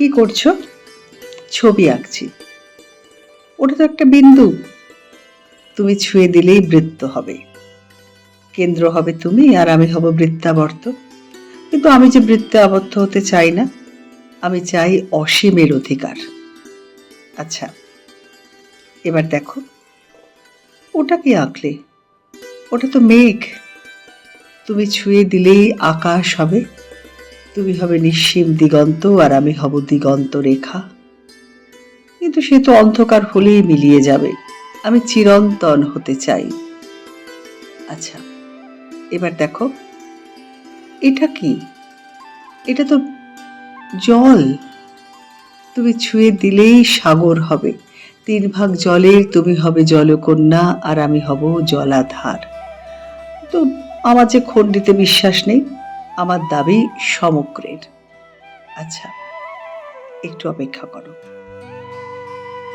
কি করছো? ছবি আঁকছি। ওটা তো একটা বিন্দু। তুমি ছুঁয়ে দিলেই বৃত্ত হবে। কেন্দ্র হবে তুমি আর আমি হব বৃত্তাবর্ত। কিন্তু আমি যে বৃত্তে আবদ্ধ হতে চাই না, আমি চাই অসীমের অধিকার। আচ্ছা, এবার দেখো, ওটা কি আঁকলে? ওটা তো মেঘ। তুমি ছুঁয়ে দিলেই আকাশ হবে। তুমি হবে নিঃসীম দিগন্ত আর আমি হব দিগন্ত রেখা। কিন্তু সে তো অন্ধকার হলেই মিলিয়ে যাবে। আমি চিরন্তন হতে চাই। আচ্ছা, এবার দেখো, এটা কি? এটা তো জল। তুমি ছুঁয়ে দিলেই সাগর হবে। 3 ভাগ জলের তুমি হবে জলকন্যা আর আমি হব জলাধার। তো আমার যে খণ্ডিতে বিশ্বাস নেই, আমার দাবি সমগ্রের। আচ্ছা, একটু অপেক্ষা করো।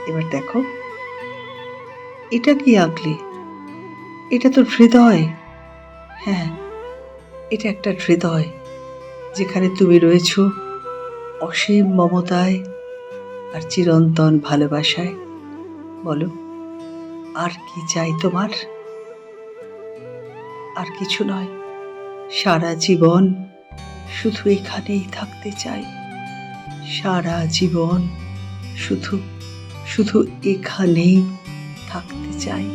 এবার দেখো, এটা কি আঁকলে? এটা তো হৃদয়। হ্যাঁ, এটা একটা হৃদয়, যেখানে তুমি রয়েছ অসীম মমতায় আর চিরন্তন ভালোবাসায়। বলো, আর কি চাই তোমার? আর কিছু নয়। সারা জীবন শুধু এখানেই থাকতে চাই। সারা জীবন শুধু শুধু এখানেই থাকতে চাই।